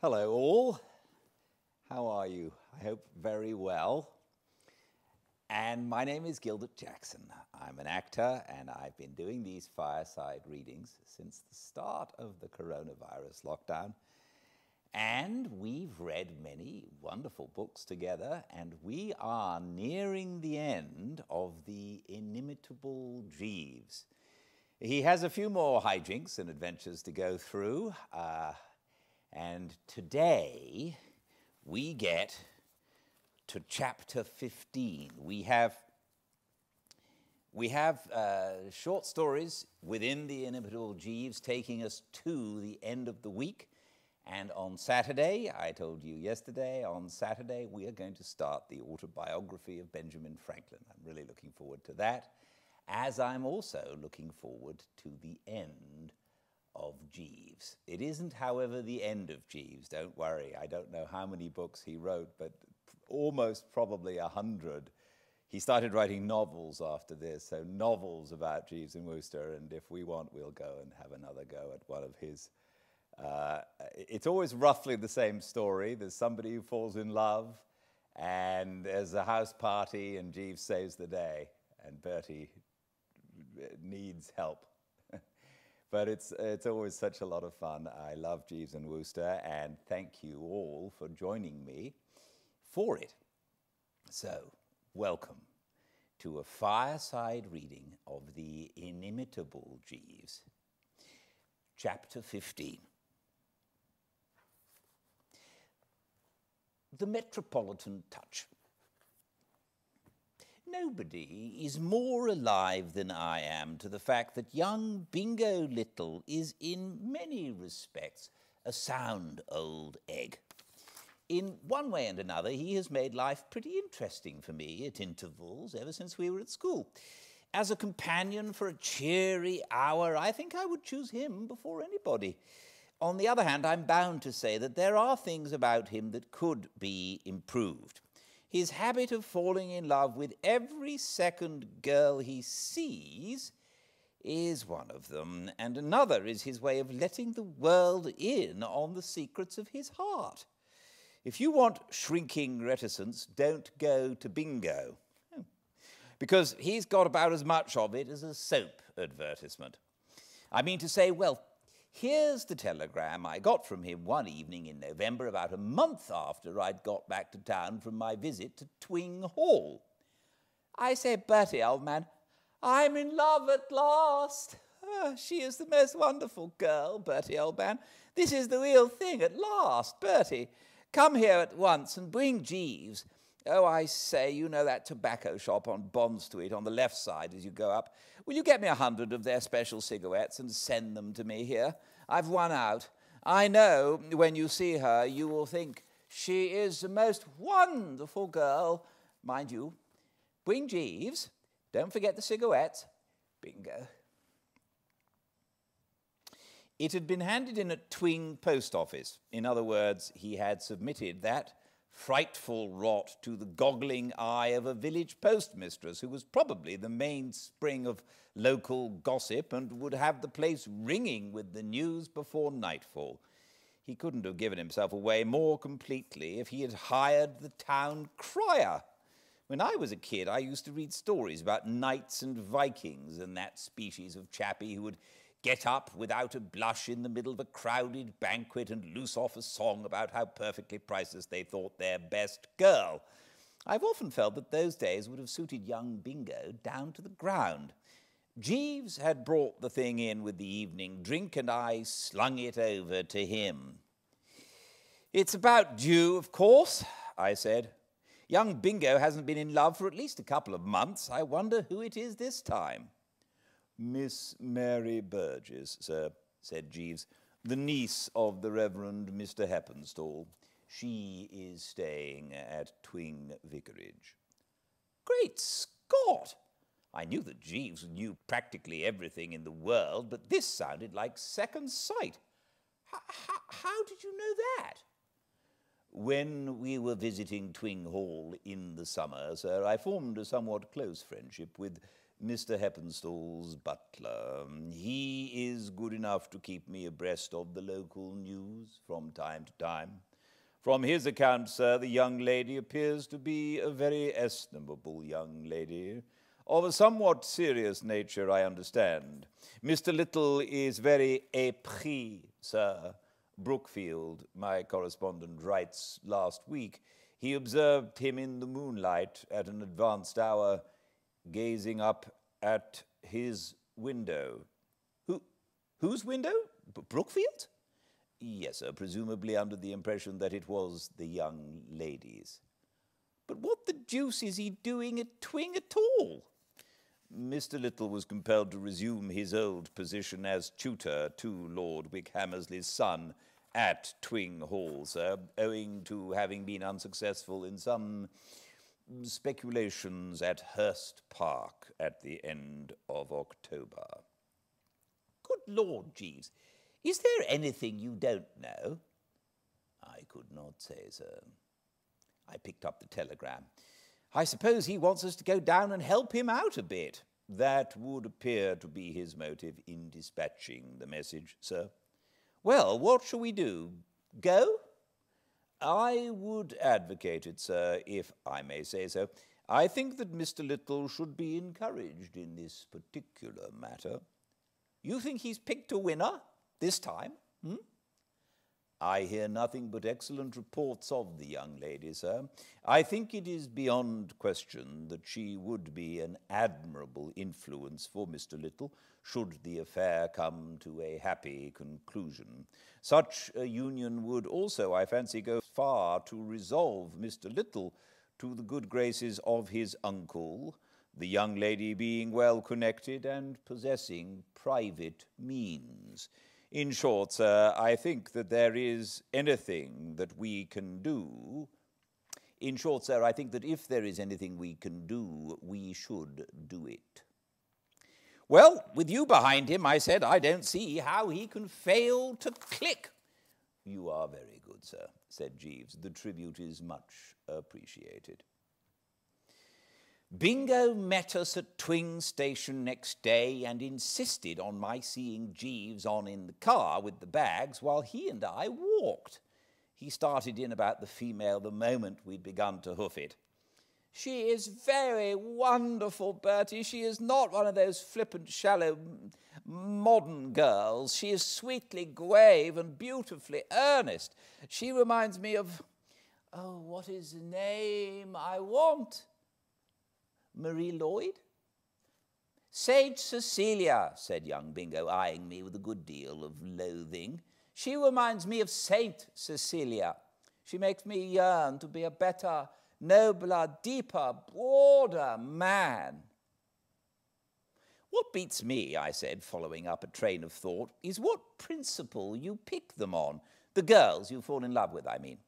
Hello all, how are you? I hope very well. And my name is Gildart Jackson. I'm an actor and I've been doing these fireside readings since the start of the coronavirus lockdown. And we've read many wonderful books together, and we are nearing the end of the Inimitable Jeeves. He has a few more hijinks and adventures to go through. And today, we get to chapter 15. We have short stories within the Inimitable Jeeves taking us to the end of the week. And on Saturday, I told you yesterday, on Saturday, we are going to start the autobiography of Benjamin Franklin. I'm really looking forward to that, as I'm also looking forward to the end of Jeeves. It isn't, however, the end of Jeeves, don't worry. I don't know how many books he wrote, but almost probably 100. He started writing novels after this, so novels about Jeeves and Wooster, and if we want, we'll go and have another go at one of his. It's always roughly the same story. There's somebody who falls in love, and there's a house party, and Jeeves saves the day, and Bertie needs help. But it's always such a lot of fun. I love Jeeves and Wooster, and thank you all for joining me for it. So, welcome to a fireside reading of the Inimitable Jeeves, chapter 15. The Metropolitan Touch. Nobody is more alive than I am to the fact that young Bingo Little is in many respects a sound old egg. In one way and another, he has made life pretty interesting for me at intervals ever since we were at school. As a companion for a cheery hour, I think I would choose him before anybody. On the other hand, I'm bound to say that there are things about him that could be improved. His habit of falling in love with every second girl he sees is one of them, and another is his way of letting the world in on the secrets of his heart. If you want shrinking reticence, don't go to Bingo, because he's got about as much of it as a soap advertisement. I mean to say, well, here's the telegram I got from him one evening in November, about a month after I'd got back to town from my visit to Twing Hall. I say, Bertie, old man, I'm in love at last. Oh, she is the most wonderful girl, Bertie, old man. This is the real thing at last. Bertie, come here at once and bring Jeeves. Oh, I say, you know that tobacco shop on Bond Street on the left side as you go up. Will you get me 100 of their special cigarettes and send them to me here? I've one out. I know when you see her, you will think she is the most wonderful girl. Mind you, bring Jeeves. Don't forget the cigarettes. Bingo. It had been handed in at Twing Post Office. In other words, he had submitted that frightful rot to the goggling eye of a village postmistress who was probably the mainspring of local gossip and would have the place ringing with the news before nightfall. He couldn't have given himself away more completely if he had hired the town crier. When I was a kid, I used to read stories about knights and Vikings and that species of chappie who would get up without a blush in the middle of a crowded banquet and loose off a song about how perfectly priceless they thought their best girl. I've often felt that those days would have suited young Bingo down to the ground. Jeeves had brought the thing in with the evening drink, and I slung it over to him. It's about due, of course, I said. Young Bingo hasn't been in love for at least a couple of months. I wonder who it is this time. Miss Mary Burgess, sir, said Jeeves, the niece of the Reverend Mr. Heppenstall. She is staying at Twing Vicarage. Great Scott! I knew that Jeeves knew practically everything in the world, but this sounded like second sight. How did you know that? When we were visiting Twing Hall in the summer, sir, I formed a somewhat close friendship with Mr. Heppenstall's butler. He is good enough to keep me abreast of the local news from time to time. From his account, sir, the young lady appears to be a very estimable young lady, of a somewhat serious nature, I understand. Mr. Little is very épris, sir. Brookfield, my correspondent, writes last week. He observed him in the moonlight at an advanced hour, gazing up at his window. Whose window? Brookfield? Yes, sir, presumably under the impression that it was the young lady's. But what the deuce is he doing at Twing at all? Mr. Little was compelled to resume his old position as tutor to Lord Wickhammersley's son at Twing Hall, sir, owing to having been unsuccessful in some speculations at Hurst Park at the end of October. Good Lord, Jeeves, is there anything you don't know? I could not say, sir. I picked up the telegram. I suppose he wants us to go down and help him out a bit. That would appear to be his motive in dispatching the message, sir. Well, what shall we do? Go? I would advocate it, sir, if I may say so. I think that Mr. Little should be encouraged in this particular matter. You think he's picked a winner this time? I hear nothing but excellent reports of the young lady, sir. I think it is beyond question that she would be an admirable influence for Mr. Little, should the affair come to a happy conclusion. Such a union would also, I fancy, go far to resolve Mr. Little to the good graces of his uncle, the young lady being well connected and possessing private means. In short, sir, I think that there is anything that we can do. In short, sir, I think that if there is anything we can do, we should do it. Well, with you behind him, I said, I don't see how he can fail to click. You are very good, sir, said Jeeves. The tribute is much appreciated. Bingo met us at Twing Station next day and insisted on my seeing Jeeves on in the car with the bags while he and I walked. He started in about the female the moment we'd begun to hoof it. She is very wonderful, Bertie. She is not one of those flippant, shallow, modern girls. She is sweetly grave and beautifully earnest. She reminds me of, oh, what is the name I want? Marie Lloyd? Sage Cecilia, said young Bingo, eyeing me with a good deal of loathing. She reminds me of Saint Cecilia. She makes me yearn to be a better, nobler, deeper, broader man. What beats me, I said, following up a train of thought, is what principle you pick them on. The girls you fall in love with, I mean.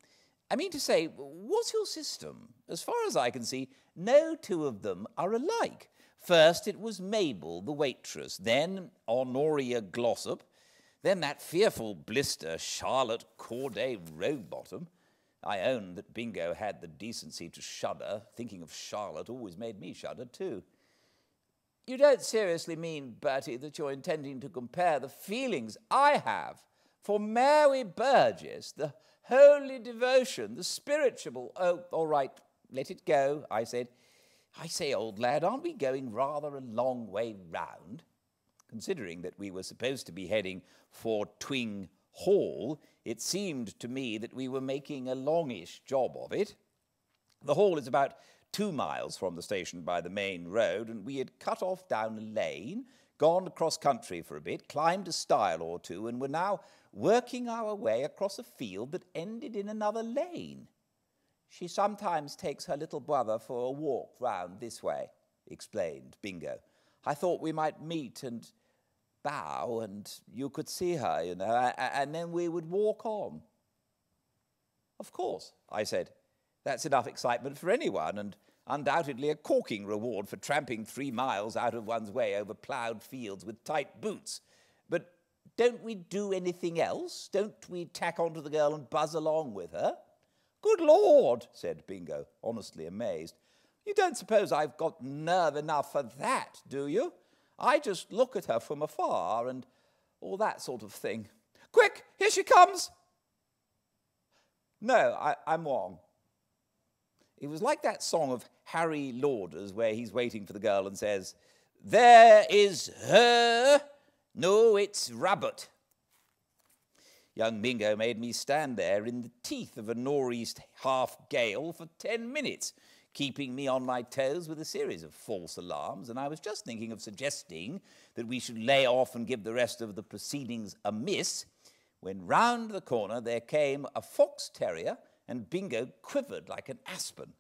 I mean to say, what's your system? As far as I can see, no two of them are alike. First it was Mabel, the waitress, then Honoria Glossop, then that fearful blister Charlotte Corday Rowbottom. I own that Bingo had the decency to shudder. Thinking of Charlotte always made me shudder too. You don't seriously mean, Bertie, that you're intending to compare the feelings I have for Mary Burgess, the holy devotion, the spiritual... Oh, all right, let it go, I said. I say, old lad, aren't we going rather a long way round? Considering that we were supposed to be heading for Twing Hall, it seemed to me that we were making a longish job of it. The hall is about 2 miles from the station by the main road, and we had cut off down a lane, gone across country for a bit, climbed a stile or two, and were now working our way across a field that ended in another lane. She sometimes takes her little brother for a walk round this way, explained Bingo. I thought we might meet and bow, and you could see her, you know, and then we would walk on. Of course, I said. That's enough excitement for anyone, and undoubtedly a corking reward for tramping 3 miles out of one's way over ploughed fields with tight boots. But don't we do anything else? Don't we tack onto the girl and buzz along with her? Good Lord, said Bingo, honestly amazed. You don't suppose I've got nerve enough for that, do you? I just look at her from afar and all that sort of thing. Quick, here she comes! No, I'm wrong. It was like that song of Harry Lauder's where he's waiting for the girl and says, "There is her. No, it's Rabbit." Young Bingo made me stand there in the teeth of a nor'east half-gale for 10 minutes, keeping me on my toes with a series of false alarms, and I was just thinking of suggesting that we should lay off and give the rest of the proceedings a miss, when round the corner there came a fox terrier, and Bingo quivered like an aspen.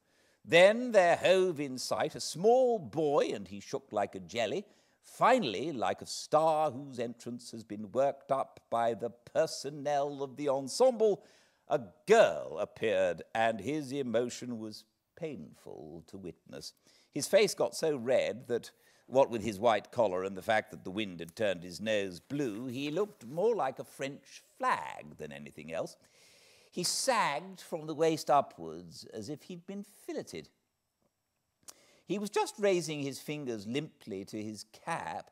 Then there hove in sight a small boy, and he shook like a jelly. Finally, like a star whose entrance has been worked up by the personnel of the ensemble, a girl appeared, and his emotion was painful to witness. His face got so red that, what with his white collar and the fact that the wind had turned his nose blue, he looked more like a French flag than anything else. He sagged from the waist upwards as if he'd been filleted. He was just raising his fingers limply to his cap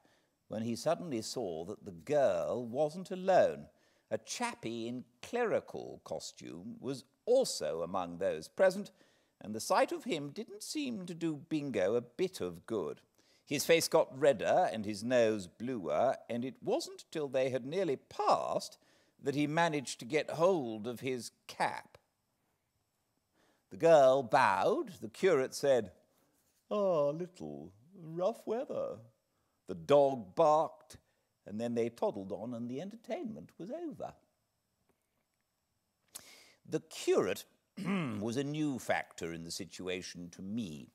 when he suddenly saw that the girl wasn't alone. A chappie in clerical costume was also among those present, and the sight of him didn't seem to do Bingo a bit of good. His face got redder and his nose bluer, and it wasn't till they had nearly passed that he managed to get hold of his cap. The girl bowed. The curate said, "Ah, little, rough weather." The dog barked, and then they toddled on, and the entertainment was over. The curate was a new factor in the situation to me.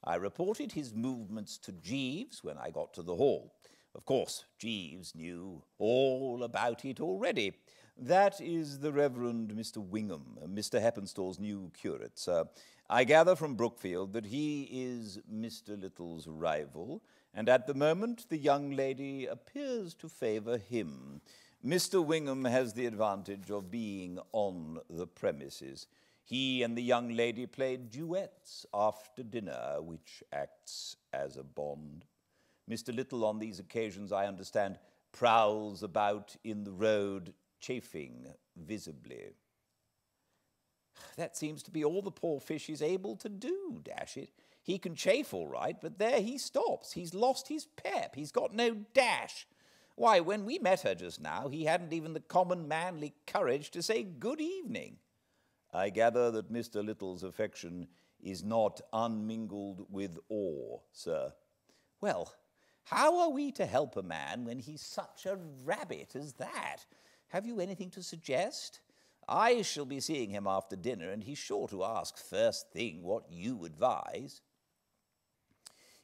I reported his movements to Jeeves when I got to the hall. Of course, Jeeves knew all about it already. That is the Reverend Mr. Wingham, Mr. Heppenstall's new curate, sir. I gather from Brookfield that he is Mr. Little's rival, and at the moment the young lady appears to favour him. Mr. Wingham has the advantage of being on the premises. He and the young lady played duets after dinner, which acts as a bond. Mr. Little on these occasions, I understand, prowls about in the road, chafing visibly. That seems to be all the poor fish is able to do, dash it. He can chafe all right, but there he stops. He's lost his pep. He's got no dash. Why, when we met her just now, he hadn't even the common manly courage to say good evening. I gather that Mr. Little's affection is not unmingled with awe, sir. Well, how are we to help a man when he's such a rabbit as that? Have you anything to suggest? I shall be seeing him after dinner, and he's sure to ask first thing what you advise.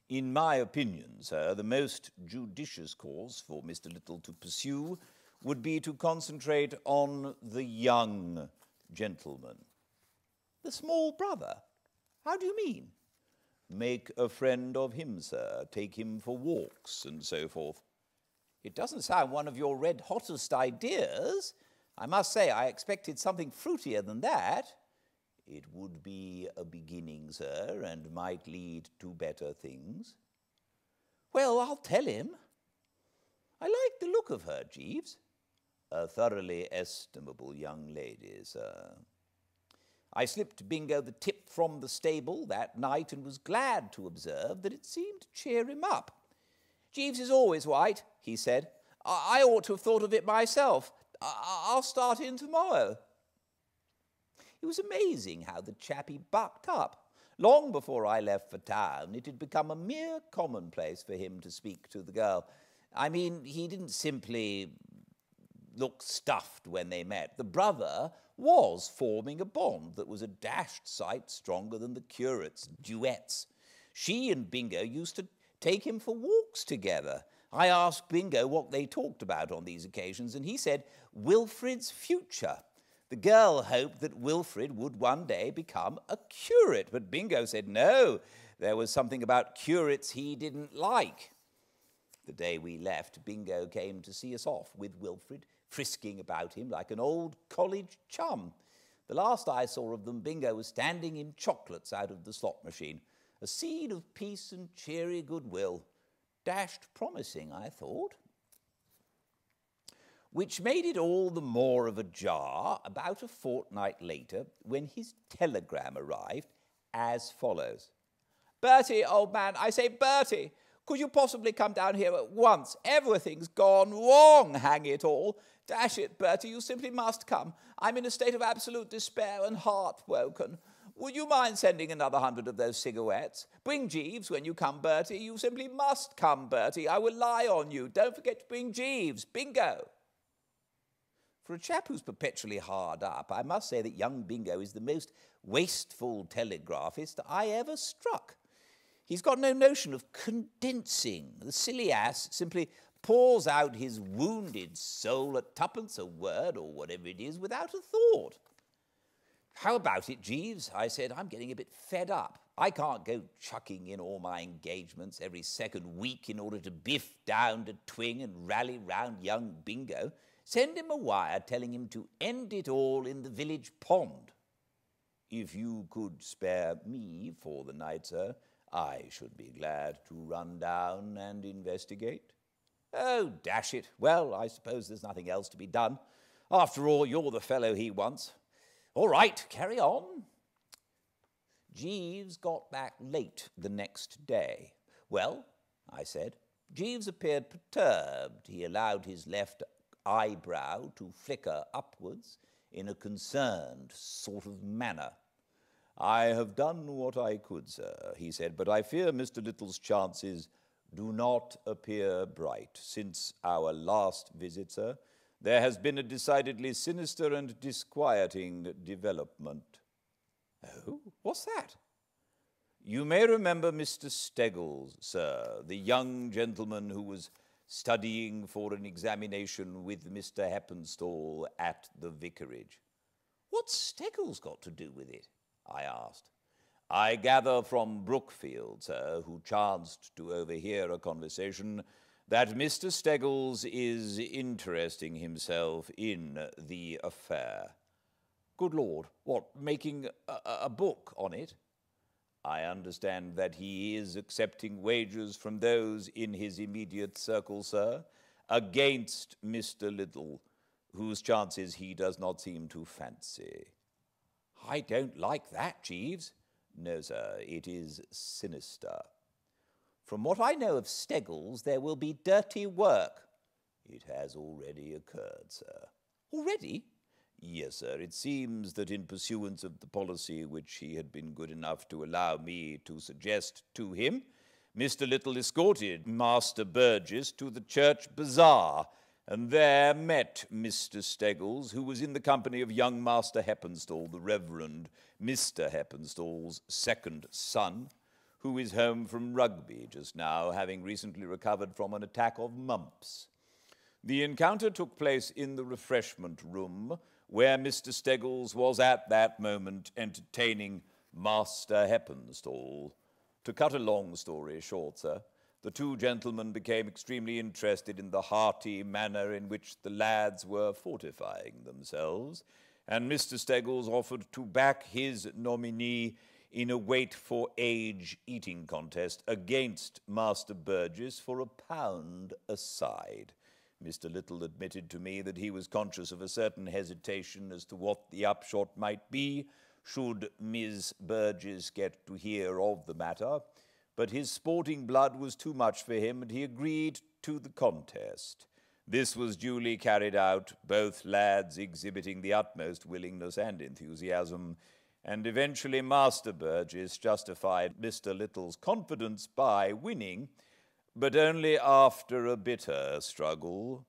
In my opinion, sir, the most judicious course for Mr. Little to pursue would be to concentrate on the young gentleman. The small brother? How do you mean? Make a friend of him, sir. Take him for walks and so forth. It doesn't sound one of your red-hottest ideas. I must say I expected something fruitier than that. It would be a beginning, sir, and might lead to better things. Well, I'll tell him. I like the look of her, Jeeves. A thoroughly estimable young lady, sir. I slipped Bingo the tip from the stable that night and was glad to observe that it seemed to cheer him up. Jeeves is always right, he said. I ought to have thought of it myself. I'll start in tomorrow. It was amazing how the chappie bucked up. Long before I left for town, it had become a mere commonplace for him to speak to the girl. I mean, he didn't simply look stuffed when they met. The brother was forming a bond that was a dashed sight stronger than the curate's duets. She and Bingo used to take him for walks together. I asked Bingo what they talked about on these occasions, and he said Wilfrid's future. The girl hoped that Wilfrid would one day become a curate, but Bingo said no, there was something about curates he didn't like. The day we left, Bingo came to see us off with Wilfrid, frisking about him like an old college chum. The last I saw of them, Bingo was standing in chocolates out of the slot machine. a seed of peace and cheery goodwill. Dashed promising, I thought. Which made it all the more of a jar about a fortnight later when his telegram arrived as follows. Bertie, old man, I say, Bertie, could you possibly come down here at once? Everything's gone wrong, hang it all. Dash it, Bertie, you simply must come. I'm in a state of absolute despair and heartbroken. Would you mind sending another 100 of those cigarettes? Bring Jeeves when you come, Bertie. You simply must come, Bertie. I will lie on you. Don't forget to bring Jeeves. Bingo. For a chap who's perpetually hard up, I must say that young Bingo is the most wasteful telegraphist I ever struck. He's got no notion of condensing. The silly ass simply pours out his wounded soul at twopence a word or whatever it is without a thought. How about it, Jeeves? I said, I'm getting a bit fed up. I can't go chucking in all my engagements every second week in order to biff down to Twing and rally round young Bingo. Send him a wire telling him to end it all in the village pond. If you could spare me for the night, sir, I should be glad to run down and investigate. Oh, dash it. Well, I suppose there's nothing else to be done. After all, you're the fellow he wants. All right, carry on. Jeeves got back late the next day. Well, I said. Jeeves appeared perturbed. He allowed his left eyebrow to flicker upwards in a concerned sort of manner. I have done what I could, sir, he said, but I fear Mr. Little's chances do not appear bright. Since our last visit, sir, there has been a decidedly sinister and disquieting development. Oh, what's that? You may remember Mr. Steggles, sir, the young gentleman who was studying for an examination with Mr. Heppenstall at the vicarage. What's Steggles got to do with it? I asked. I gather from Brookfield, sir, who chanced to overhear a conversation, that Mr. Steggles is interesting himself in the affair. Good Lord, what, making a book on it? I understand that he is accepting wages from those in his immediate circle, sir, against Mr. Little, whose chances he does not seem to fancy. I don't like that, Jeeves. No, sir, it is sinister. From what I know of Steggles, there will be dirty work. It has already occurred, sir. Already? Yes, sir. It seems that in pursuance of the policy which he had been good enough to allow me to suggest to him, Mr. Little escorted Master Burgess to the church bazaar, and there met Mr. Steggles, who was in the company of young Master Heppenstall, the Reverend Mr. Heppenstall's second son, who is home from Rugby just now, having recently recovered from an attack of mumps. The encounter took place in the refreshment room, where Mr. Steggles was at that moment entertaining Master Heppenstall. To cut a long story short, sir, the two gentlemen became extremely interested in the hearty manner in which the lads were fortifying themselves, and Mr. Steggles offered to back his nominee in a weight-for-age eating contest against Master Burgess for £1 a side. Mr. Little admitted to me that he was conscious of a certain hesitation as to what the upshot might be should Miss Burgess get to hear of the matter, but his sporting blood was too much for him, and he agreed to the contest. This was duly carried out, both lads exhibiting the utmost willingness and enthusiasm, and eventually Master Burgess justified Mr. Little's confidence by winning, but only after a bitter struggle.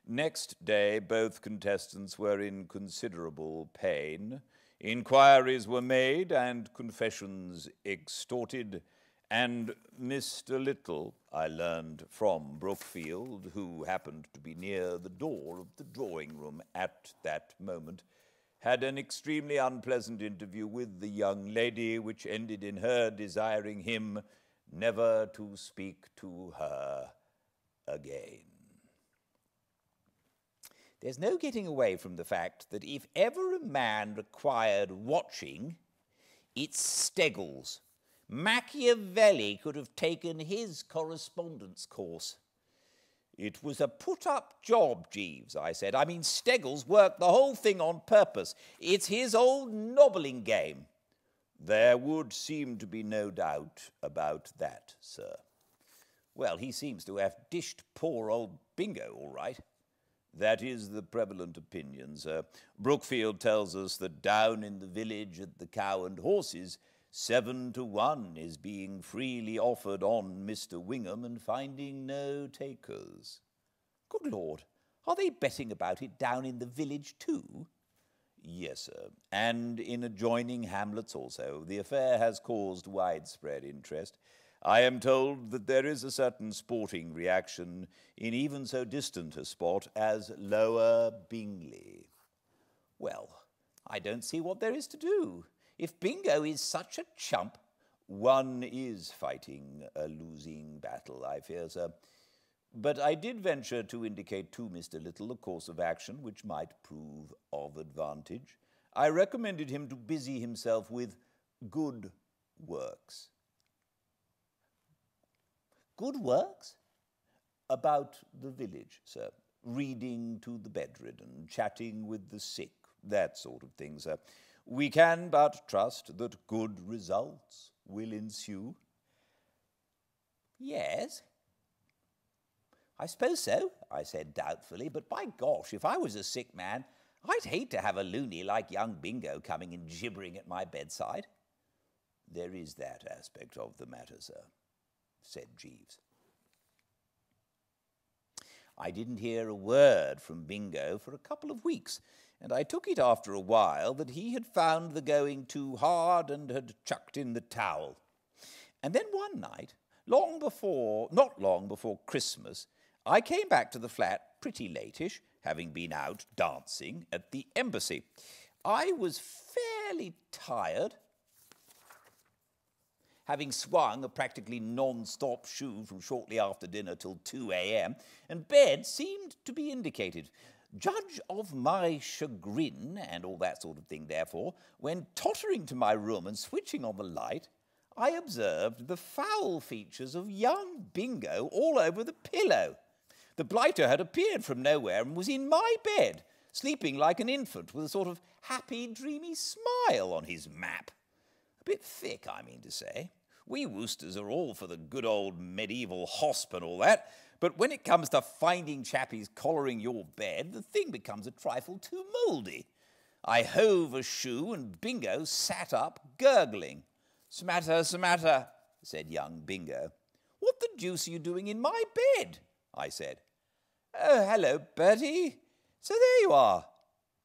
Next day, both contestants were in considerable pain. Inquiries were made and confessions extorted, and Mr. Little, I learned from Brookfield, who happened to be near the door of the drawing-room at that moment, had an extremely unpleasant interview with the young lady, which ended in her desiring him never to speak to her again. There's no getting away from the fact that if ever a man required watching, it's Steggles. Machiavelli could have taken his correspondence course. It was a put-up job, Jeeves, I said. I mean, Steggles worked the whole thing on purpose. It's his old nobbling game. There would seem to be no doubt about that, sir. Well, he seems to have dished poor old Bingo all right. That is the prevalent opinion, sir. Brookfield tells us that down in the village at the Cow and Horses, 7-1 is being freely offered on Mr. Wingham and finding no takers. Good Lord, are they betting about it down in the village too? Yes, sir, and in adjoining hamlets also. The affair has caused widespread interest. I am told that there is a certain sporting reaction in even so distant a spot as Lower Bingley. Well, I don't see what there is to do. If Bingo is such a chump, one is fighting a losing battle, I fear, sir. But I did venture to indicate to Mr. Little a course of action which might prove of advantage. I recommended him to busy himself with good works. Good works? About the village, sir. Reading to the bedridden, chatting with the sick, that sort of thing, sir. We can but trust that good results will ensue. Yes, I suppose so, I said doubtfully, but by gosh, if I was a sick man, I'd hate to have a loony like young Bingo coming and gibbering at my bedside. There is that aspect of the matter, sir, said Jeeves. I didn't hear a word from Bingo for a couple of weeks, and I took it after a while that he had found the going too hard and had chucked in the towel. And then one night, not long before Christmas, I came back to the flat pretty latish, having been out dancing at the embassy. I was fairly tired, having swung a practically non-stop shoe from shortly after dinner till 2 a.m., and bed seemed to be indicated. Judge of my chagrin and all that sort of thing, therefore, when tottering to my room and switching on the light, I observed the foul features of young Bingo all over the pillow. The blighter had appeared from nowhere and was in my bed, sleeping like an infant with a sort of happy, dreamy smile on his map. A bit thick, I mean to say. We Woosters are all for the good old medieval hosp and all that, but when it comes to finding chappies collaring your bed, the thing becomes a trifle too mouldy. I hove a shoe and Bingo sat up, gurgling. Smatter, said young Bingo. What the deuce are you doing in my bed? I said. Oh, hello, Bertie. So there you are.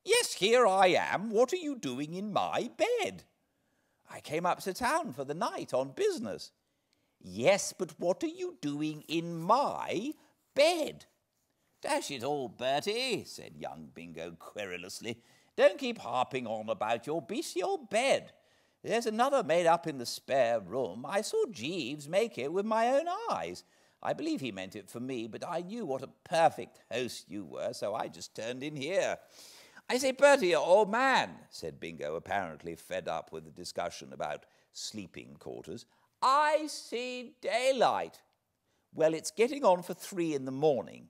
Yes, here I am. What are you doing in my bed? I came up to town for the night on business. Yes, but what are you doing in my bed? Dash it all, Bertie, said young Bingo querulously. Don't keep harping on about your beastly old bed. There's another made up in the spare room. I saw Jeeves make it with my own eyes. I believe he meant it for me, but I knew what a perfect host you were, so I just turned in here. I say, Bertie, old man, said Bingo, apparently fed up with the discussion about sleeping quarters. I see daylight. Well, it's getting on for 3 in the morning.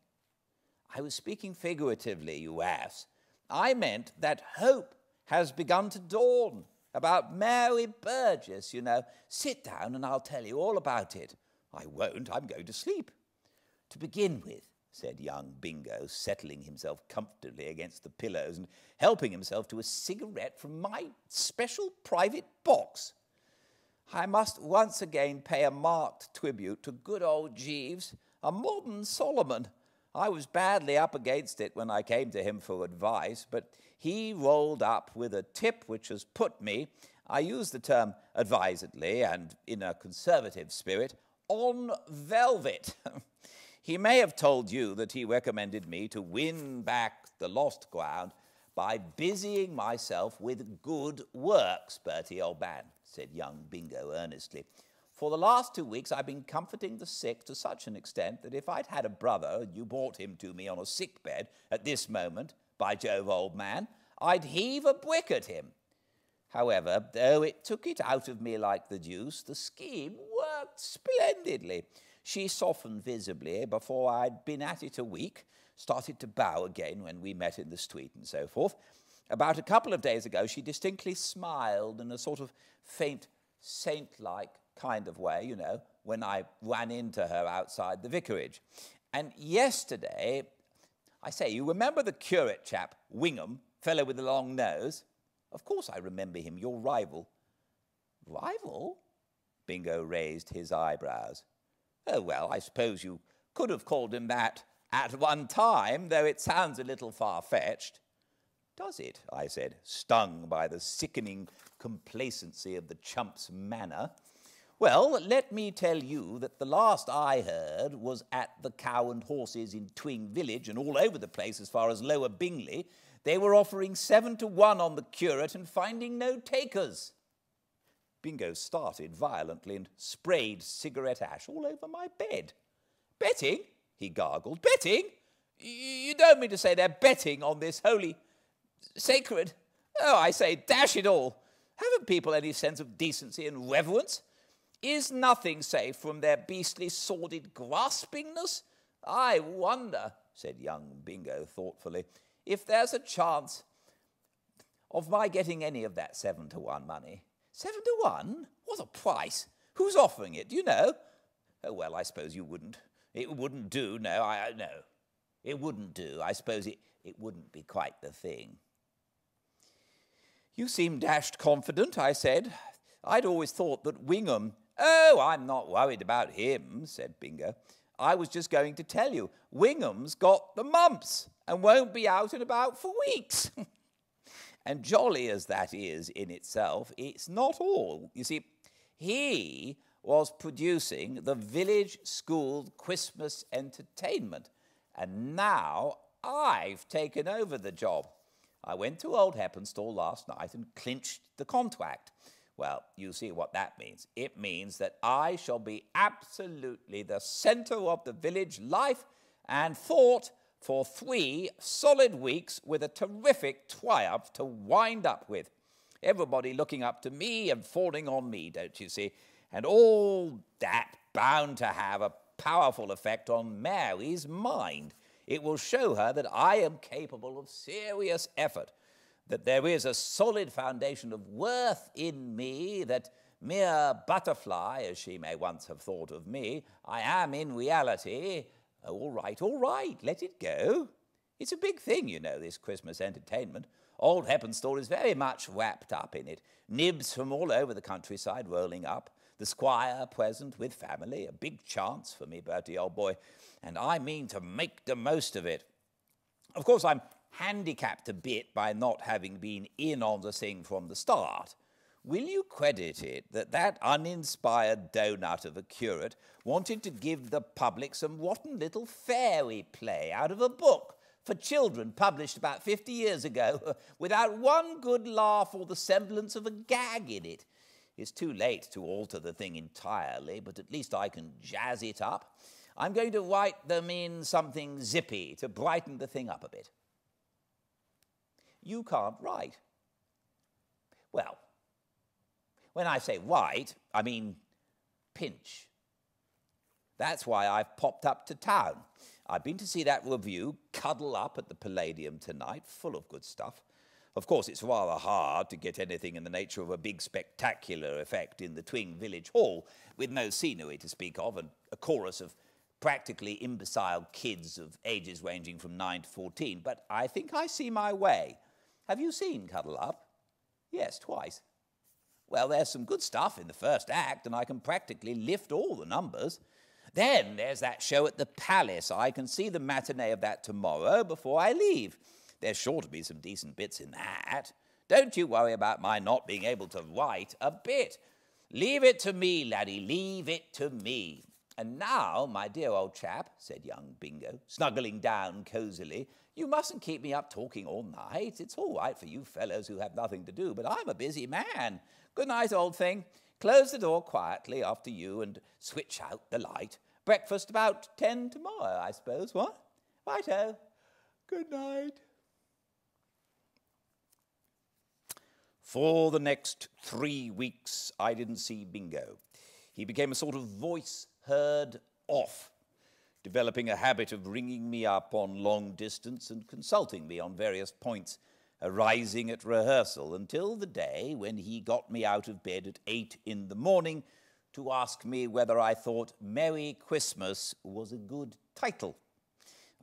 I was speaking figuratively, you ass. I meant that hope has begun to dawn. About Mary Burgess, you know. Sit down and I'll tell you all about it. I won't, I'm going to sleep. To begin with, said young Bingo, settling himself comfortably against the pillows and helping himself to a cigarette from my special private box. I must once again pay a marked tribute to good old Jeeves, a modern Solomon. I was badly up against it when I came to him for advice, but he rolled up with a tip which has put me, I use the term advisedly and in a conservative spirit, on velvet. He may have told you that he recommended me to win back the lost ground by busying myself with good works, Bertie, old man, said young Bingo earnestly. For the last 2 weeks I've been comforting the sick to such an extent that if I'd had a brother and you brought him to me on a sick bed at this moment, by Jove, old man, I'd heave a brick at him. However, though it took it out of me like the deuce, the scheme worked splendidly. She softened visibly before I'd been at it a week, started to bow again when we met in the street and so forth. About a couple of days ago, she distinctly smiled in a sort of faint, saint-like kind of way, you know, when I ran into her outside the vicarage. And yesterday, I say, you remember the curate chap, Wingham, fellow with the long nose? Of course I remember him, your rival. Rival? Bingo raised his eyebrows. Oh, well, I suppose you could have called him that at one time, though it sounds a little far-fetched. Does it? I said, stung by the sickening complacency of the chump's manner. Well, let me tell you that the last I heard was at the Cow and Horses in Twing Village and all over the place as far as Lower Bingley. They were offering 7 to 1 on the curate and finding no takers. Bingo started violently and sprayed cigarette ash all over my bed. Betting? He gargled. Betting? You don't mean to say they're betting on this holy, sacred... Oh, I say, dash it all. Haven't people any sense of decency and reverence? Is nothing safe from their beastly, sordid graspingness? I wonder, said young Bingo thoughtfully, if there's a chance of my getting any of that 7 to 1 money. 7 to 1? What a price! Who's offering it, do you know? Oh, well, I suppose you wouldn't. It wouldn't do, no, no. It wouldn't do. I suppose it wouldn't be quite the thing. You seem dashed confident, I said. I'd always thought that Wingham... Oh, I'm not worried about him, said Bingo. I was just going to tell you, Wingham's got the mumps and won't be out and about for weeks. And jolly as that is in itself, it's not all. You see, he was producing the village school Christmas entertainment, and now I've taken over the job. I went to old Heppenstall last night and clinched the contract. Well, you see what that means. It means that I shall be absolutely the centre of the village life and thought for 3 solid weeks with a terrific triumph to wind up with. Everybody looking up to me and falling on me, don't you see? And all that bound to have a powerful effect on Mary's mind. It will show her that I am capable of serious effort, that there is a solid foundation of worth in me, that mere butterfly, as she may once have thought of me, I am in reality... Oh, all right, let it go. It's a big thing, you know, this Christmas entertainment. Old Heppenstall is very much wrapped up in it. Nibs from all over the countryside rolling up. The squire present with family. A big chance for me, Bertie, old boy. And I mean to make the most of it. Of course, I'm handicapped a bit by not having been in on the thing from the start. Will you credit it that that uninspired donut of a curate wanted to give the public some rotten little fairy play out of a book for children published about 50 years ago without one good laugh or the semblance of a gag in it? It's too late to alter the thing entirely, but at least I can jazz it up. I'm going to write them in something zippy to brighten the thing up a bit. You can't write. Well, when I say write, I mean pinch. That's why I've popped up to town. I've been to see that review, Cuddle Up, at the Palladium tonight, full of good stuff. Of course, it's rather hard to get anything in the nature of a big spectacular effect in the Twing Village Hall, with no scenery to speak of, and a chorus of practically imbecile kids of ages ranging from 9 to 14, but I think I see my way. Have you seen Cuddle Up? Yes, twice. Well, there's some good stuff in the first act, and I can practically lift all the numbers. Then there's that show at the Palace. I can see the matinee of that tomorrow before I leave. There's sure to be some decent bits in that. Don't you worry about my not being able to write a bit. Leave it to me, laddie, leave it to me. And now, my dear old chap, said young Bingo, snuggling down cosily, you mustn't keep me up talking all night. It's all right for you fellows who have nothing to do, but I'm a busy man. Good night, old thing. Close the door quietly after you and switch out the light. Breakfast about 10 tomorrow, I suppose, what? Righto. Good night. For the next 3 weeks, I didn't see Bingo. He became a sort of voice heard off, developing a habit of ringing me up on long distance and consulting me on various points arising at rehearsal, until the day when he got me out of bed at 8 in the morning to ask me whether I thought Merry Christmas was a good title.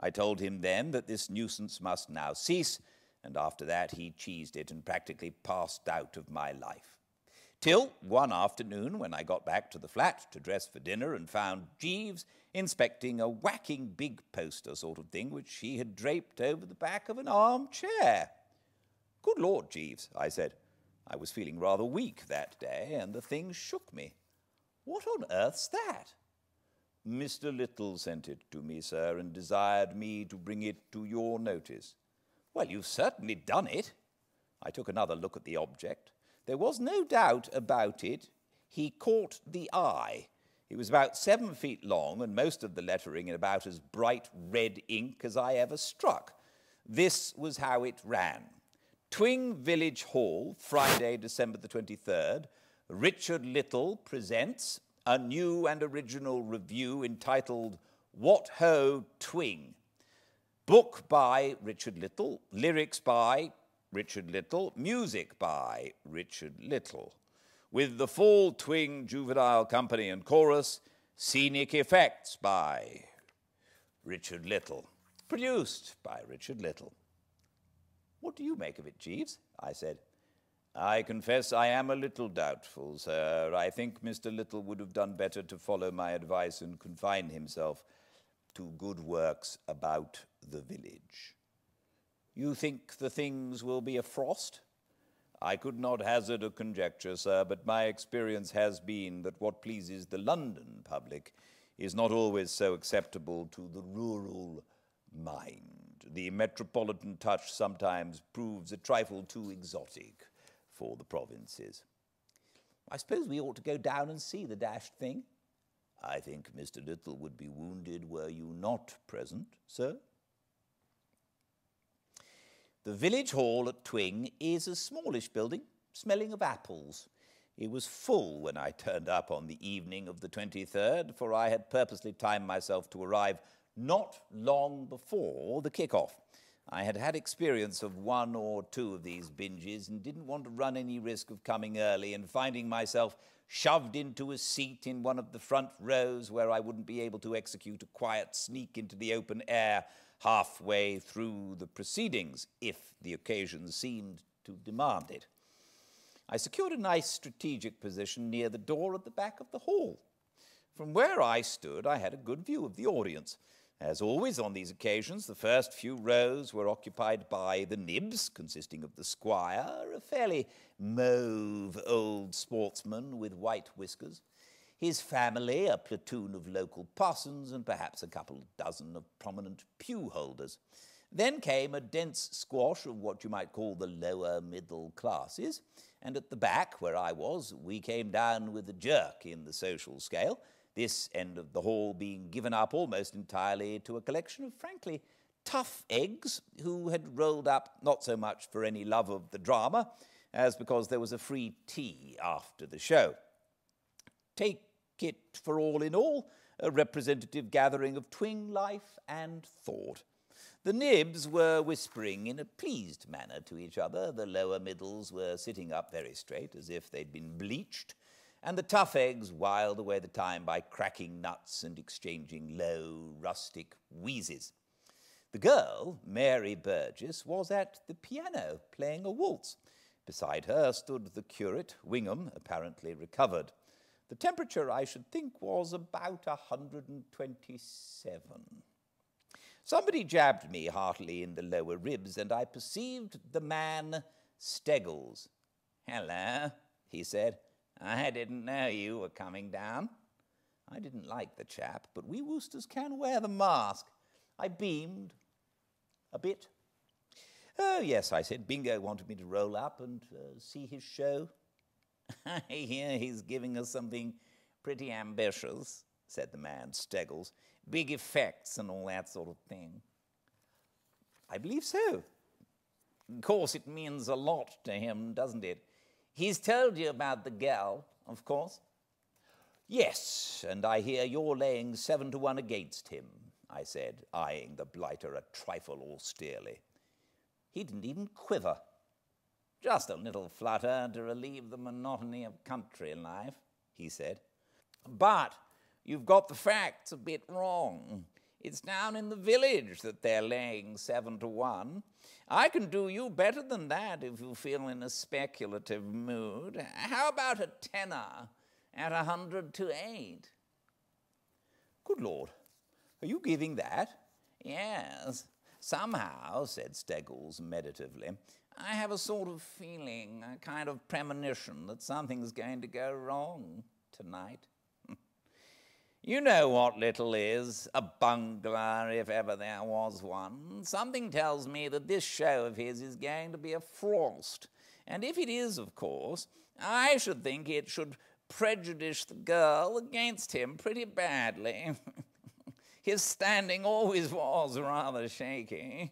I told him then that this nuisance must now cease, and after that he cheesed it and practically passed out of my life. Till one afternoon, when I got back to the flat to dress for dinner and found Jeeves inspecting a whacking big poster sort of thing which he had draped over the back of an armchair. "Good Lord, Jeeves," I said. I was feeling rather weak that day, and the thing shook me. "What on earth's that?" "Mr. Little sent it to me, sir, and desired me to bring it to your notice." "Well, you've certainly done it." I took another look at the object. There was no doubt about it. He caught the eye. It was about 7 feet long, and most of the lettering in about as bright red ink as I ever struck. This was how it ran. Twing Village Hall, Friday, December the 23rd. Richard Little presents a new and original review entitled What Ho, Twing. Book by Richard Little, lyrics by Richard Little, music by Richard Little. With the full Twing Juvenile Company and Chorus, scenic effects by Richard Little. Produced by Richard Little. "What do you make of it, Jeeves?" I said. "I confess I am a little doubtful, sir. I think Mr. Little would have done better to follow my advice and confine himself to good works about the village." "You think the things will be a frost?" "I could not hazard a conjecture, sir, but my experience has been that what pleases the London public is not always so acceptable to the rural mind. The metropolitan touch sometimes proves a trifle too exotic for the provinces." "I suppose we ought to go down and see the dashed thing." "I think Mr. Little would be wounded were you not present, sir." The village hall at Twing is a smallish building, smelling of apples. It was full when I turned up on the evening of the 23rd, for I had purposely timed myself to arrive not long before the kick-off. I had had experience of 1 or 2 of these binges and didn't want to run any risk of coming early and finding myself shoved into a seat in one of the front rows where I wouldn't be able to execute a quiet sneak into the open air halfway through the proceedings, if the occasion seemed to demand it. I secured a nice strategic position near the door at the back of the hall. From where I stood, I had a good view of the audience. As always on these occasions, the first few rows were occupied by the nibs, consisting of the squire, a fairly mauve old sportsman with white whiskers, his family, a platoon of local parsons, and perhaps a couple of dozen of prominent pew holders. Then came a dense squash of what you might call the lower middle classes, and at the back, where I was, we came down with a jerk in the social scale, this end of the hall being given up almost entirely to a collection of frankly tough eggs who had rolled up not so much for any love of the drama as because there was a free tea after the show. Take it for all in all, a representative gathering of Twing life and thought. The nibs were whispering in a pleased manner to each other, the lower middles were sitting up very straight as if they'd been bleached, and the tough eggs whiled away the time by cracking nuts and exchanging low, rustic wheezes. The girl, Mary Burgess, was at the piano playing a waltz. Beside her stood the curate, Wingham, apparently recovered. The temperature, I should think, was about 127. Somebody jabbed me heartily in the lower ribs, and I perceived the man Steggles. "Hello," he said. "I didn't know you were coming down." I didn't like the chap, but we Woosters can wear the mask. I beamed a bit. "Oh, yes," I said. "Bingo wanted me to roll up and see his show." "I hear he's giving us something pretty ambitious," said the man Steggles. "Big effects and all that sort of thing." "I believe so." "Of course, it means a lot to him, doesn't it? He's told you about the girl, of course? Yes, and I hear you're laying 7-1 against him, I said, eyeing the blighter a trifle austerely. He didn't even quiver. Just a little flutter to relieve the monotony of country life, he said. But you've got the facts a bit wrong. It's down in the village that they're laying 7-1. I can do you better than that if you feel in a speculative mood. How about a tenner at 100-8? Good Lord, are you giving that? Yes. Somehow, said Steggles meditatively, I have a sort of feeling, a kind of premonition that something's going to go wrong tonight. You know what Little is, a bungler if ever there was one. Something tells me that this show of his is going to be a frost. And if it is, of course, I should think it should prejudice the girl against him pretty badly. His standing always was rather shaky.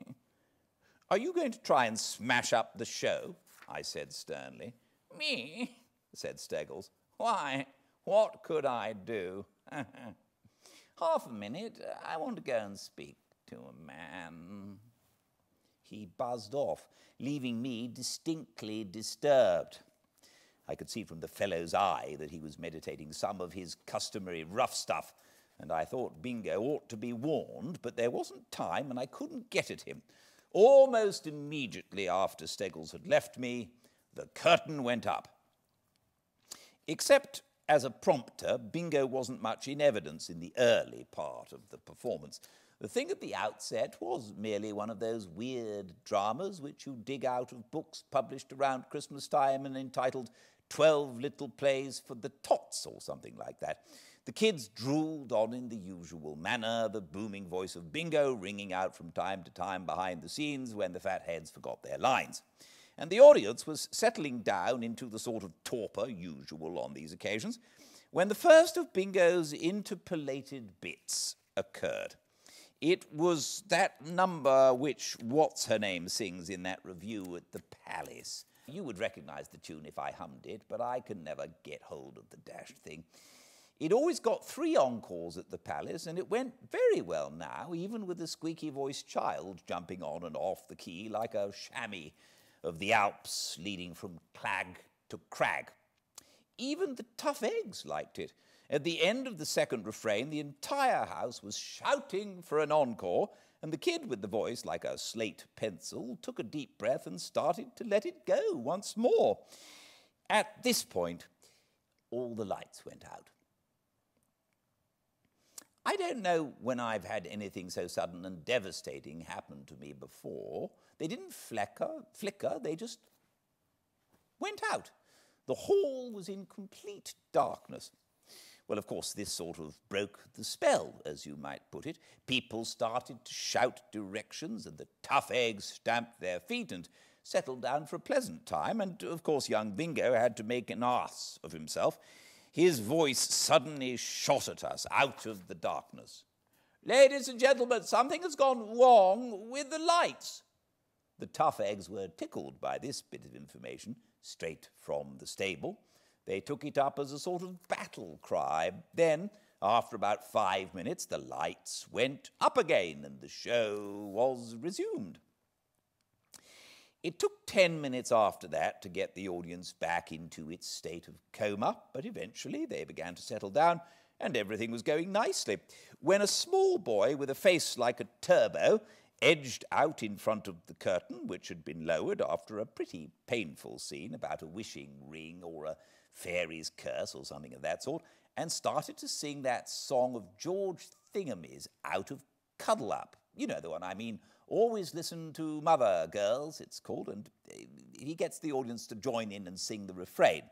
Are you going to try and smash up the show? I said sternly. Me? Said Steggles. Why, what could I do? Half a minute, I want to go and speak to a man. He buzzed off, leaving me distinctly disturbed. I could see from the fellow's eye that he was meditating some of his customary rough stuff, and I thought Bingo ought to be warned, but there wasn't time and I couldn't get at him. Almost immediately after Steggles had left me, the curtain went up. Except as a prompter, Bingo wasn't much in evidence in the early part of the performance. The thing at the outset was merely one of those weird dramas which you dig out of books published around Christmas time and entitled 12 Little Plays for the Tots or something like that. The kids drooled on in the usual manner, the booming voice of Bingo ringing out from time to time behind the scenes when the fat heads forgot their lines. And the audience was settling down into the sort of torpor usual on these occasions when the first of Bingo's interpolated bits occurred. It was that number which What's-Her-Name sings in that review at the Palace. You would recognize the tune if I hummed it, but I can never get hold of the dashed thing. It always got 3 encores at the Palace, and it went very well now, even with a squeaky-voiced child jumping on and off the key like a chamois of the Alps leading from crag to crag. Even the tough eggs liked it. At the end of the second refrain, the entire house was shouting for an encore, and the kid with the voice like a slate pencil took a deep breath and started to let it go once more. At this point, all the lights went out. I don't know when I've had anything so sudden and devastating happen to me before. They didn't flicker, they just went out. The hall was in complete darkness. Well, of course, this sort of broke the spell, as you might put it. People started to shout directions, and the tough eggs stamped their feet and settled down for a pleasant time, and, of course, young Bingo had to make an ass of himself. His voice suddenly shot at us out of the darkness. Ladies and gentlemen, something has gone wrong with the lights. The tough eggs were tickled by this bit of information, straight from the stable. They took it up as a sort of battle cry. Then, after about 5 minutes, the lights went up again and the show was resumed. It took 10 minutes after that to get the audience back into its state of coma, but eventually they began to settle down and everything was going nicely, when a small boy with a face like a turbo edged out in front of the curtain, which had been lowered after a pretty painful scene about a wishing ring or a fairy's curse or something of that sort, and started to sing that song of George Thingamy's Out of Cuddle Up. You know the one I mean. Always listen to Mother, girls, it's called, and he gets the audience to join in and sing the refrain.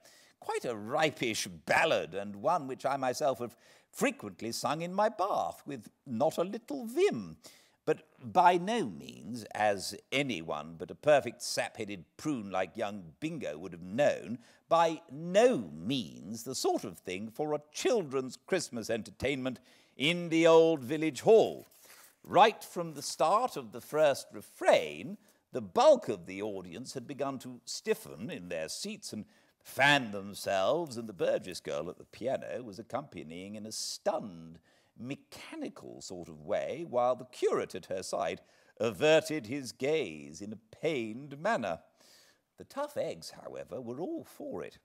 Quite a ripish ballad, and one which I myself have frequently sung in my bath with not a little vim. But by no means, as anyone but a perfect sap-headed prune like young Bingo would have known, by no means the sort of thing for a children's Christmas entertainment in the old village hall. Right from the start of the first refrain, the bulk of the audience had begun to stiffen in their seats and fanned themselves, and the Burgess girl at the piano was accompanying in a stunned, mechanical sort of way, while the curate at her side averted his gaze in a pained manner. The tough eggs, however, were all for it.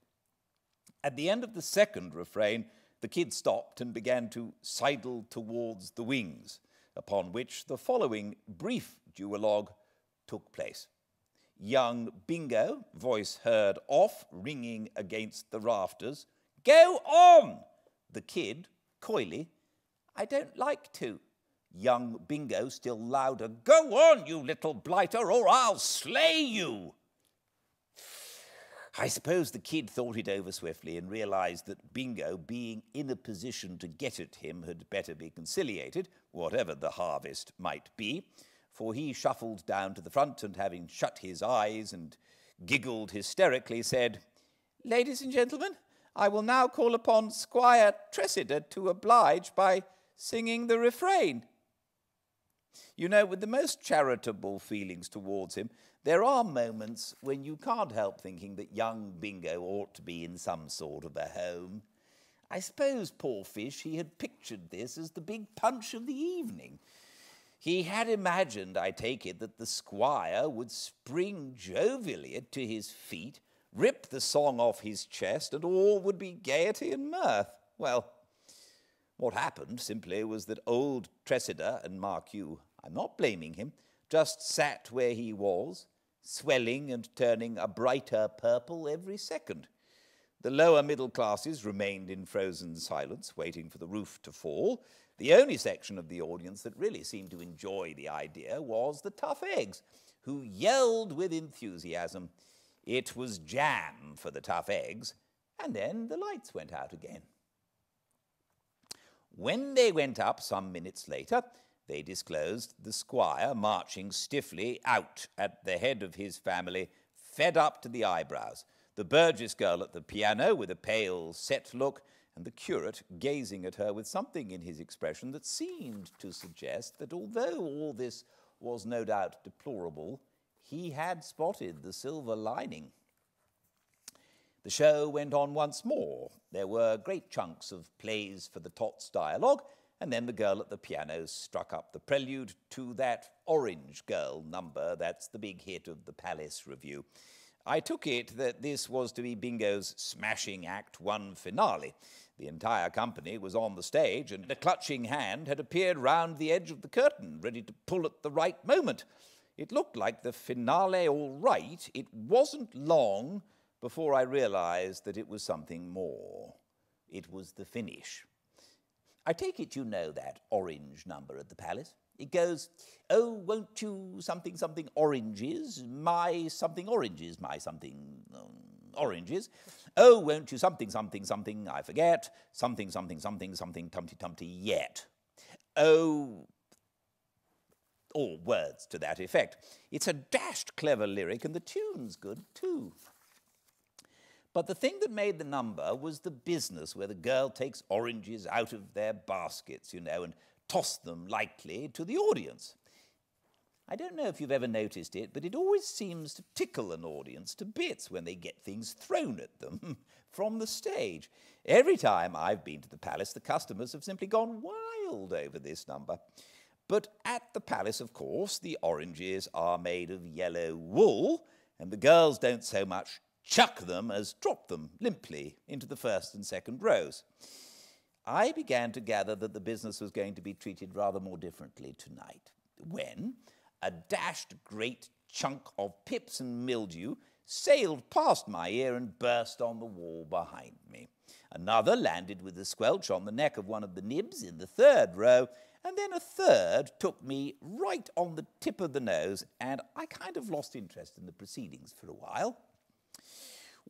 At the end of the second refrain, the kid stopped and began to sidle towards the wings, upon which the following brief duologue took place. Young Bingo, voice heard off, ringing against the rafters. "Go on!" The kid, coyly, "I don't like to." Young Bingo, still louder, "Go on, you little blighter, or I'll slay you." I suppose the kid thought it over swiftly and realised that Bingo, being in a position to get at him, had better be conciliated, whatever the harvest might be, for he shuffled down to the front and, having shut his eyes and giggled hysterically, said, "Ladies and gentlemen, I will now call upon Squire Tressida to oblige by singing the refrain." You know, with the most charitable feelings towards him, there are moments when you can't help thinking that young Bingo ought to be in some sort of a home. I suppose, poor fish, he had pictured this as the big punch of the evening. He had imagined, I take it, that the squire would spring jovially to his feet, rip the song off his chest, and all would be gaiety and mirth. Well, what happened simply was that old Tressida, and mark you, I'm not blaming him, just sat where he was, swelling and turning a brighter purple every second. The lower middle classes remained in frozen silence, waiting for the roof to fall. The only section of the audience that really seemed to enjoy the idea was the tough eggs, who yelled with enthusiasm. It was jam for the tough eggs, and then the lights went out again. When they went up some minutes later, they disclosed the squire marching stiffly out at the head of his family, fed up to the eyebrows, the Burgess girl at the piano with a pale, set look, and the curate gazing at her with something in his expression that seemed to suggest that although all this was no doubt deplorable, he had spotted the silver lining. The show went on once more. There were great chunks of plays for the tots dialogue, and then the girl at the piano struck up the prelude to that Orange Girl number that's the big hit of the Palace Review. I took it that this was to be Bingo's smashing Act 1 finale. The entire company was on the stage, and a clutching hand had appeared round the edge of the curtain, ready to pull at the right moment. It looked like the finale all right. It wasn't long before I realised that it was something more. It was the finish. I take it you know that orange number at the Palace. It goes, "Oh, won't you something something oranges, my something oranges, my something oranges. Oh, won't you something something something, I forget, something something something something tumty tumty yet. Oh," all words to that effect. It's a dashed clever lyric, and the tune's good too. But the thing that made the number was the business where the girl takes oranges out of their baskets, you know, and toss them lightly to the audience. I don't know if you've ever noticed it, but it always seems to tickle an audience to bits when they get things thrown at them from the stage. Every time I've been to the Palace, the customers have simply gone wild over this number. But at the Palace, of course, the oranges are made of yellow wool, and the girls don't so much chuck them as drop them limply into the first and second rows. I began to gather that the business was going to be treated rather more differently tonight, when a dashed great chunk of pips and mildew sailed past my ear and burst on the wall behind me. Another landed with a squelch on the neck of one of the nibs in the third row, and then a third took me right on the tip of the nose, and I kind of lost interest in the proceedings for a while.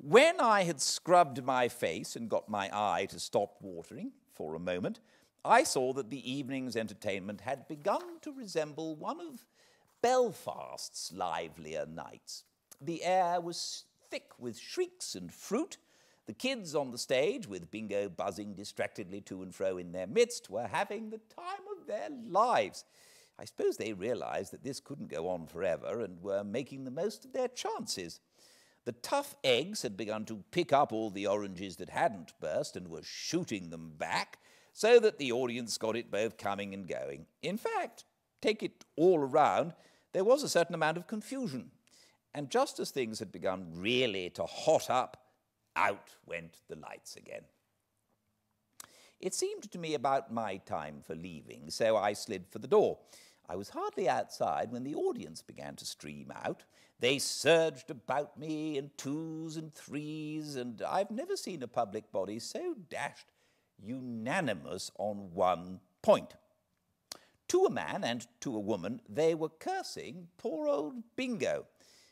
When I had scrubbed my face and got my eye to stop watering for a moment, I saw that the evening's entertainment had begun to resemble one of Belfast's livelier nights. The air was thick with shrieks and fruit. The kids on the stage, with Bingo buzzing distractedly to and fro in their midst, were having the time of their lives. I suppose they realised that this couldn't go on forever and were making the most of their chances. The tough eggs had begun to pick up all the oranges that hadn't burst and were shooting them back, so that the audience got it both coming and going. In fact, take it all around, there was a certain amount of confusion. And just as things had begun really to hot up, out went the lights again. It seemed to me about my time for leaving, so I slid for the door. I was hardly outside when the audience began to stream out. They surged about me in twos and threes, and I've never seen a public body so dashed unanimous on one point. To a man and to a woman, they were cursing poor old Bingo,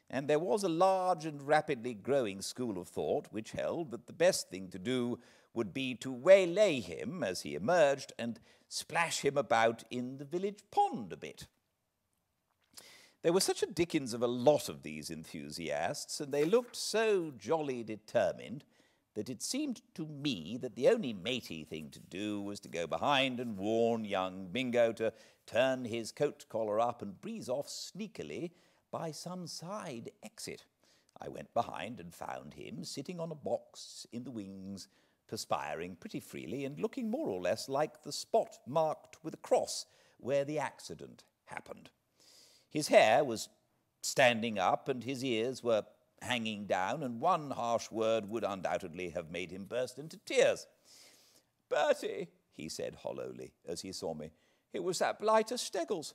and there was a large and rapidly growing school of thought which held that the best thing to do would be to waylay him as he emerged and splash him about in the village pond a bit. There was such a dickens of a lot of these enthusiasts, and they looked so jolly determined, that it seemed to me that the only matey thing to do was to go behind and warn young Bingo to turn his coat collar up and breeze off sneakily by some side exit. I went behind and found him sitting on a box in the wings, perspiring pretty freely and looking more or less like the spot marked with a cross where the accident happened. His hair was standing up and his ears were hanging down, and one harsh word would undoubtedly have made him burst into tears. "Bertie," he said hollowly as he saw me, "it was that blighter Steggles.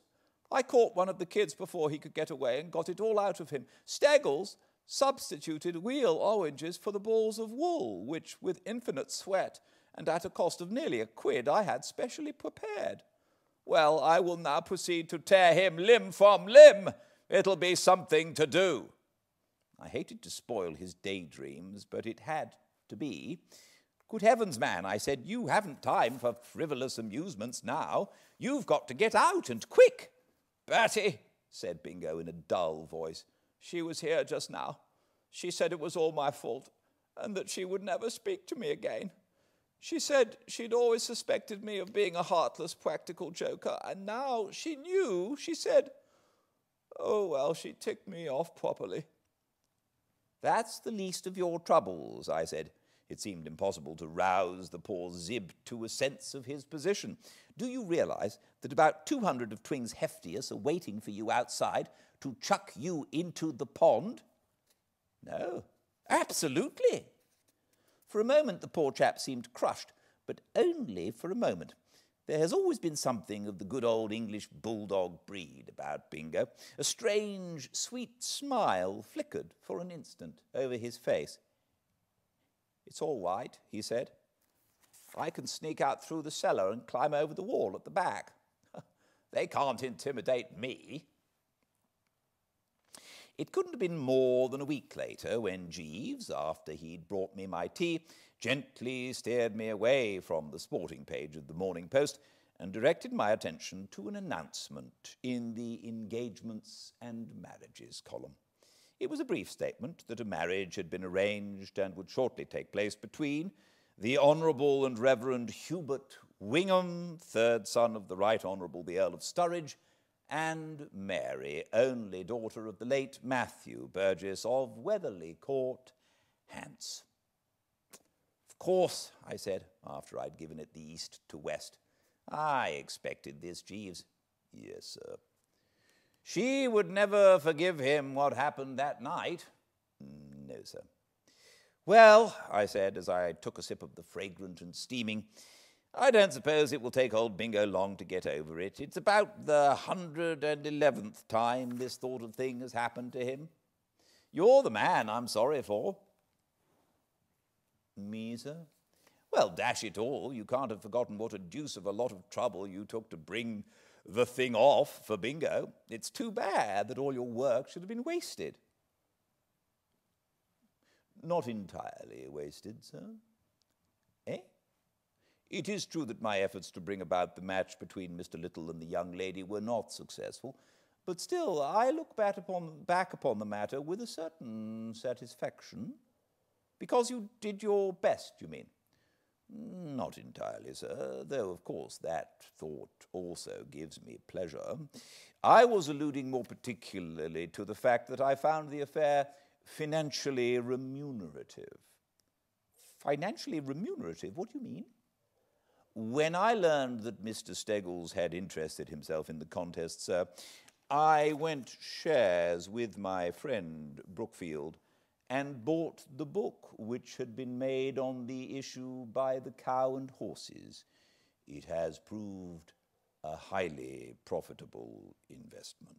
I caught one of the kids before he could get away and got it all out of him. Steggles substituted real oranges for the balls of wool, which, with infinite sweat and at a cost of nearly £1, I had specially prepared. Well, I will now proceed to tear him limb from limb. It'll be something to do." I hated to spoil his daydreams, but it had to be. "Good heavens, man," I said, "you haven't time for frivolous amusements now. You've got to get out, and quick." "Bertie," said Bingo in a dull voice, "she was here just now. She said it was all my fault, and that she would never speak to me again. She said she'd always suspected me of being a heartless practical joker, and now she knew. She said, oh, well, she ticked me off properly." "That's the least of your troubles," I said. It seemed impossible to rouse the poor Zib to a sense of his position. "Do you realize that about 200 of Twing's heftiest are waiting for you outside to chuck you into the pond?" "No, absolutely." For a moment the poor chap seemed crushed, but only for a moment. There has always been something of the good old English bulldog breed about Bingo. A strange, sweet smile flickered for an instant over his face. "It's all right," he said. "I can sneak out through the cellar and climb over the wall at the back. They can't intimidate me." It couldn't have been more than a week later when Jeeves, after he'd brought me my tea, gently steered me away from the sporting page of the Morning Post and directed my attention to an announcement in the engagements and marriages column. It was a brief statement that a marriage had been arranged and would shortly take place between the Honourable and Reverend Hubert Wingham, third son of the Right Honourable the Earl of Sturridge, and Mary, only daughter of the late Matthew Burgess of Weatherly Court, Hants. "Of course," I said, after I'd given it the east to west. "I expected this, Jeeves." "Yes, sir." "She would never forgive him what happened that night?" "No, sir." "Well," I said, as I took a sip of the fragrant and steaming, "I don't suppose it will take old Bingo long to get over it. It's about the 111th time this sort of thing has happened to him. You're the man I'm sorry for." "Me, sir?" "Well, dash it all, you can't have forgotten what a deuce of a lot of trouble you took to bring the thing off for Bingo. It's too bad that all your work should have been wasted." "Not entirely wasted, sir." "Eh?" "It is true that my efforts to bring about the match between Mr. Little and the young lady were not successful, but still I look back upon the matter with a certain satisfaction." "Because you did your best, you mean?" "Not entirely, sir, though of course that thought also gives me pleasure. I was alluding more particularly to the fact that I found the affair financially remunerative. Financially remunerative? What do you mean? When I learned that Mr. Steggles had interested himself in the contest, sir, I went shares with my friend Brookfield and bought the book which had been made on the issue by the Cow and Horses. It has proved a highly profitable investment.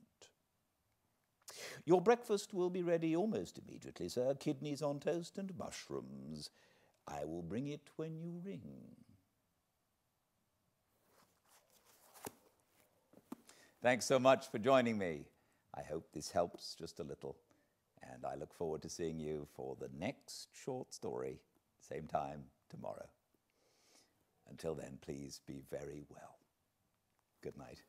Your breakfast will be ready almost immediately, sir. Kidneys on toast and mushrooms. I will bring it when you ring. Thanks so much for joining me. I hope this helps just a little, and I look forward to seeing you for the next short story, same time tomorrow. Until then, please be very well. Good night.